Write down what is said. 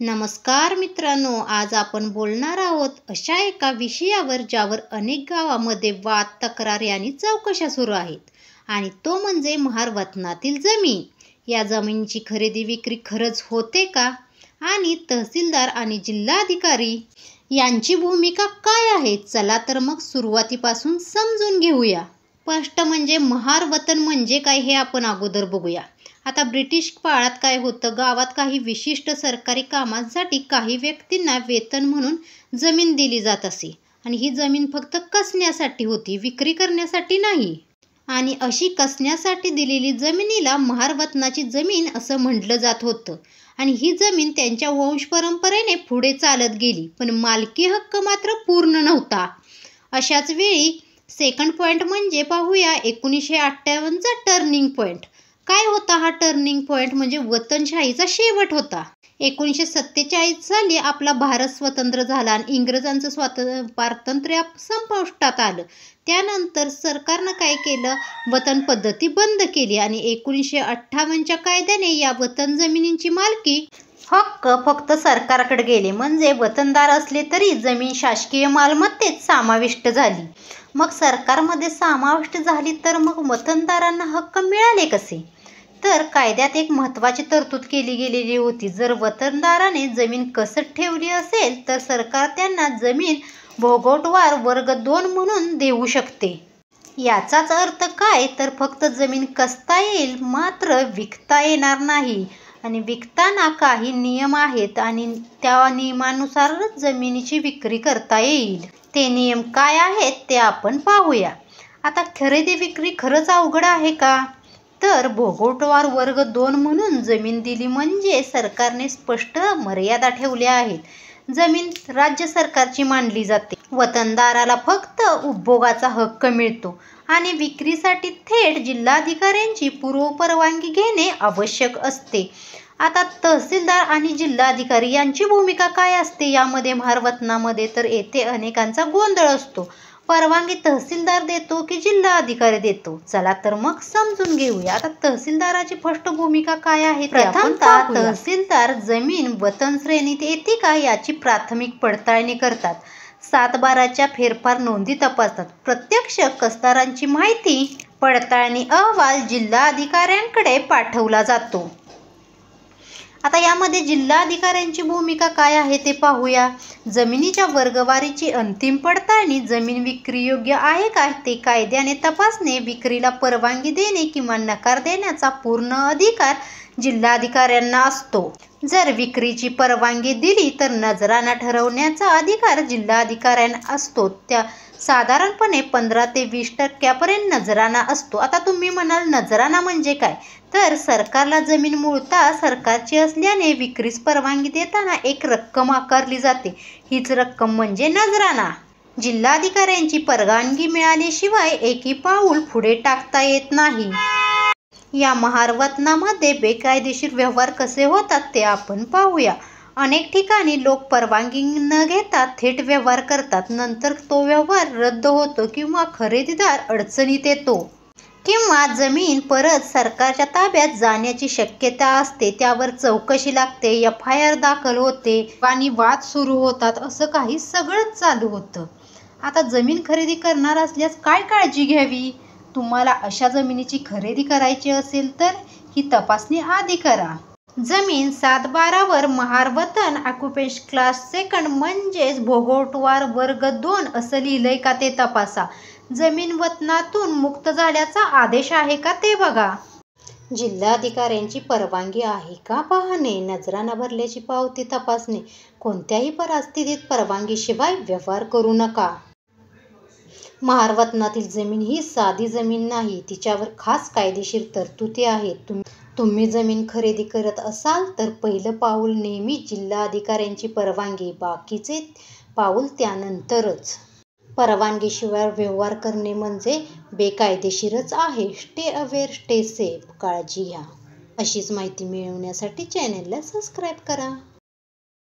नमस्कार मित्रांनो, आज आपण बोलणार आहोत अशा एका विषयावर ज्यावर अनेक गावामध्ये वाद, तक्रारी आणि चौकशा सुरू आहेत आणि तो म्हणजे महार-वतनातील जमीन. या जमिनीची खरेदी विक्री खरंच होते का? आणि तहसीलदार आणि जिल्हाधिकारी यांची भूमिका काय आहे? चला तर मग सुरुवातीपासून समजून घेऊया. स्पष्ट म्हणजे महार-वतन म्हणजे काय हे आपण अगोदर बघूया. आता ब्रिटिश काळात काय होतं, गावात काही विशिष्ट सरकारी कामांसाठी काही व्यक्तींना वेतन म्हणून जमीन दिली जात असे आणि ही जमीन फक्त कसण्यासाठी होती, विक्री करण्यासाठी नाही. आणि अशी कसण्यासाठी दिलेली जमिनीला महार-वतनाची जमीन असं म्हटलं जात होतं. आणि ही जमीन त्यांच्या वंश परंपरेने पुढे चालत गेली, पण मालकी हक्क मात्र पूर्ण नव्हता. अशाच वेळी सेकंड पॉईंट म्हणजे पाहूया 1958चा टर्निंग पॉईंट. काय होता हा टर्निंग पॉईंट? म्हणजे वतनशाहीचा शेवट होता. 1947 साली आपला भारत स्वतंत्र झाला आणि इंग्रजांचं स्वातंत्र्य संपुष्टात आलं. त्यानंतर सरकारनं काय केलं, वतन पद्धती बंद केली आणि 1958च्या कायद्याने या वतन जमिनींची मालकी हक्क फक्त सरकारकडे गेले. म्हणजे वतनदार असले तरी जमीन शासकीय मालमत्तेत समाविष्ट झाली. मग सरकारमध्ये समाविष्ट झाली तर मग वतनदारांना हक्क मिळाले कसे? तर कायद्यात एक महत्त्वाची तरतूद केली गेलेली होती. जर वतनदाराने जमीन कसत ठेवली असेल तर सरकार त्यांना जमीन भोगवटवार वर्ग 2 म्हणून देऊ शकते. याचाच अर्थ काय, तर फक्त जमीन कसता येईल मात्र विकता येणार नाही. आणि विकताना काही नियम आहेत आणि त्या नियमानुसारच जमिनीची विक्री करता येईल. ते नियम काय आहेत ते आपण पाहूया. आता खरेदी विक्री खरंच अवघड आहे का? तर भोगवटवार वर्ग 2 म्हणून जमीन दिली म्हणजे सरकारने स्पष्ट मर्यादा ठेवल्या आहेत. जमीन राज्य सरकारची मानली जाते. वतनदाराला फक्त उपभोगाचा हक्क मिळतो आणि विक्रीसाठी थेट जिल्हाधिकाऱ्यांची पूर्वपरवानगी घेणे आवश्यक असते. आता तहसीलदार आणि जिल्हाधिकारी यांची भूमिका काय असते यामध्ये महार-वतनामध्ये? तर येथे अनेकांचा गोंधळ असतो. परवानगी तहसीलदार देतो की जिल्हाधिकारी देतो? चला तर मग समजून घेऊया. आता तहसीलदाराची स्पष्ट भूमिका काय आहे? प्रथमतः तहसीलदार जमीन वतन श्रेणीत येते का याची प्राथमिक पडताळणी करतात. 7/12च्या फेरफार नोंदी तपासतात. प्रत्यक्ष कसदारांची माहिती पडताळणी अहवाल जिल्हाधिकाऱ्यांकडे पाठवला जातो. आता यामध्ये जिल्हाधिकाऱ्यांची भूमिका काय आहे ते पाहूया. जमिनीच्या वर्गवारीची अंतिम पडताळणी, जमीन विक्रीयोग्य आहे का ते कायद्याने तपासणे, विक्रीला परवानगी देणे किंवा नकार देण्याचा पूर्ण अधिकार जिल्हाधिकाऱ्यांना असतो. जर विक्रीची परवानगी दिली तर नजराना ठरवण्याचा अधिकार जिल्हाधिकाऱ्यांना असतो. त्या साधारणपणे 15 ते 20% नजराना असतो. आता तुम्ही म्हणाल नजराना म्हणजे काय? तर सरकारला जमीन मूळतः सरकारची असल्याने विक्रीस परवानगी देताना एक रक्कम आकारली जाते. हीच रक्कम म्हणजे नजराना. जिल्हाधिकाऱ्यांची परवानगी मिळाल्याशिवाय एकही पाऊल पुढे टाकता येत नाही. या महार-वतनामध्ये बेकायदेशीर व्यवहार कसे होतात ते आपण पाहूया. अनेक ठिकाणी लोक परवानगी न घेता थेट व्यवहार करतात. नंतर तो व्यवहार रद्द होतो किंवा खरेदीदार अडचणीत येतो किंवा जमीन परत सरकारच्या ताब्यात जाण्याची शक्यता असते. त्यावर चौकशी लागते, FIR दाखल होते आणि वाद सुरू होतात. असं काही सगळंच चालू होतं. आता जमीन खरेदी करणार असल्यास काय काळजी घ्यावी? तुम्हाला अशा जमिनीची खरेदी करायची असेल तर ही तपासणी आधी करा. जमीन 7/12वर महार-वतन ऑक्युपेशन क्लास सेकंड म्हणजेच भोगवटवार वर्ग 2 असं लिहिलंय का ते तपासा. जमीन वतनातून मुक्त झाल्याचा आदेश आहे का ते बघा. जिल्हाधिकाऱ्यांची परवानगी आहे का पाहणे. नजराना भरल्याची पावती तपासणे. कोणत्याही परिस्थितीत परवानगीशिवाय व्यवहार करू नका. महार-वतनातील जमीन ही साधी जमीन नाही, तिच्यावर खास कायदेशीर तरतुदी आहेत. तुम्ही जमीन खरेदी करत असाल तर पहिलं पाऊल नेहमी जिल्हाधिकाऱ्यांची परवानगी, बाकीचे पाऊल त्यानंतरच. परवानगीशिवाय व्यवहार करणे म्हणजे बेकायदेशीरच आहे. Stay aware, stay safe. काळजी घ्या. अशीच माहिती मिळवण्यासाठी चॅनेलला सबस्क्राईब करा.